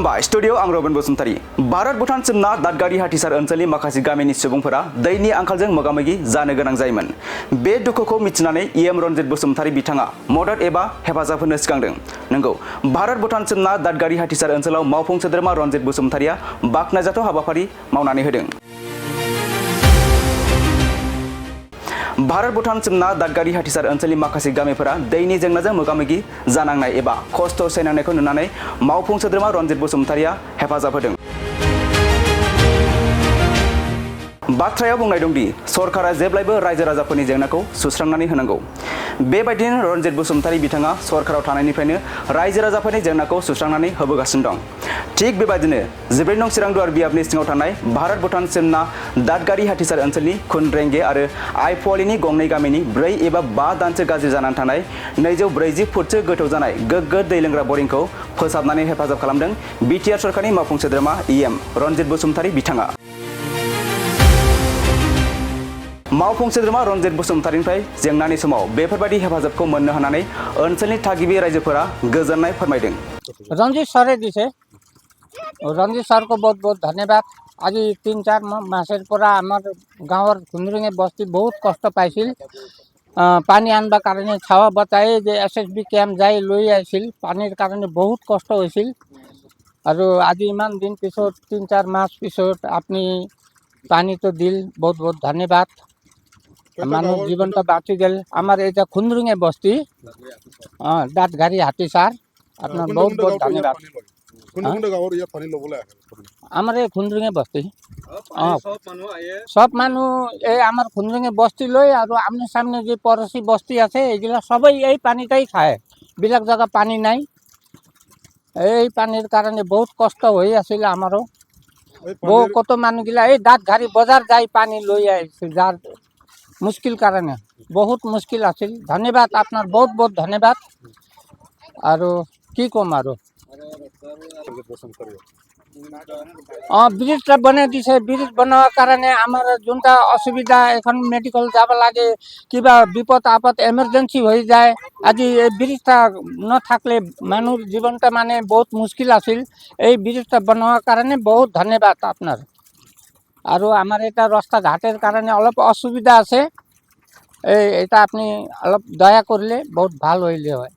Studio आं Robin Basumatary Bharat Bhutan सिमना दादगारि हाथिसार ओनसोलनि माखासे गामिनि सुबुंफोरा दैनि आंखालजों मोगा-मोगि जानो गोनां जायोमोन। बे दुखुखौ मिथिनानै इएम रनजित बसुमतारी बिथाङा मदद एबा हेफाजाब होनो सिगांदों। नंगौ, भारत भुटान सिमना दादगारि हाथिसार ओनसोलाव मावफुं सोद्रोमा रनजित बसुमतारीया बाखनायजाथाव हाबाफारि मावनानै होदों। भारत भुटान सिमना दादगारि हाथिसार ओनसोलनि माखासे गामिफोरा दैनि जेंनाजों मोगा-मोगि जानांनाय एबा खस्थ' सैनांनायखौ नुनानै मावफुं सोद्रोमा रनजित बसुमतारीया हेफाजाब होदों। बाथ्रायाव बुंनाय दंदि सरकारा जेब्लायबो रायजो राजाफोरनि जेंनाखौ सुस्रांनानै होनांगौ। बेबायदिनो रनजित बसुमतारी बिथाङा सरकाराव थानायनिफ्रायनो रायजो राजाफोरनि जेंनाखौ सुस्रांनानै होबोगासिनो दं। थिग बेबायदिनो 14 नं सिरांदुवार बियाबनि सिङाव थानाय भारत भुटान सिमना दादगारि हाथिसार ओनसोलनि खुनरेंगे आरो आइफवालिनि गंनै गामिनि 4 एबा 5 दानसो गाज्रि जानानै थानाय 240 फुटसो गोथौ जानाय गोग्गो दै लोंग्रा बरिंखौ फोसाबनानै हेफाजाब खालामदों बिटिआर सरकारनि मावफुं सोद्रोमा इएम रनजित बसुमतारी बिथाङा। मावफुं सोद्रोमा रनजित बसुमतारीनिफ्राय जेंनानि समाव बेफोरबायदि हेफाजाबखौ मोननो हानानै ओनसोलनि थागिबि रायजोफोरा गोजोननाय फोरमायदों। रंजित सरे दिसे रंजित सर को बहुत बहुत धन्यवाद। आज 3-4 मासेर পৰা আমাৰ গাঁৱৰ খুনৰিঙে বস্তি বহুত কষ্ট পাইছিল। পানী আনবাৰ কাৰণে ছাৱা বতাই যে এছএছবি কেম্প যাই লৈ আহিছিল। পানীৰ কাৰণে বহুত কষ্ট হৈছিল আৰু আজি ইমান দিন পিছত 3-4 মাস পিছত আপুনি পানীটো দিল, বহুত বহুত ধন্যবাদ। মানুহ জীৱনটা বাঁচি গেল। আমাৰ এটা খুনৰিঙে বস্তি দাঁতগাড়ি হাতীসাৰ, আপনাৰ বহুত বহুত ধন্যবাদ। আমাৰ এই খুনৰিঙে বস্তি সব মানুহ এই আমাৰ খুনৰিঙে বস্তি লৈ আৰু আমনে সামনে যে পড়োশী বস্তি আছে এগুলা সবাই এই পানিটাই খায়। বিলাক জায়গা পানি নাই, এই পানির কারণে বহুত কষ্ট হয়ে আছিল আমারও। বহু কত মানুহগিলা এই দাঁতগাড়ি বজার যাই পানি লৈ আহিছিল, যার মুশকিল কারণে বহুত মুশকিল আছিল। ধন্যবাদ আপনার, বহুত বহুত ধন্যবাদ। আৰু কি কম আৰু ব্ৰিজটা বনাই দিছে। ব্ৰিজ বনোৱাৰ কাৰণে আমাৰ যোনটা অসুবিধা, এখন মেডিকেল যাব লাগে, কিবা বিপদ আপদ এমাৰ্জেন্সি হৈ যায়। আজি এই ব্ৰিজটা নাথাকলে মানুহৰ জীৱনটা মানে বহুত মুশকিল আছিল। এই ব্ৰিজটা বনোৱাৰ কাৰণে বহুত ধন্যবাদ আপনাৰ। আৰু আমাৰ এটা ৰাস্তা ঘাটেৰ কাৰণে অলপ অসুবিধা আছে, এটা আপনি অলপ দয়া কৰলে বহুত ভাল হইলে হয়।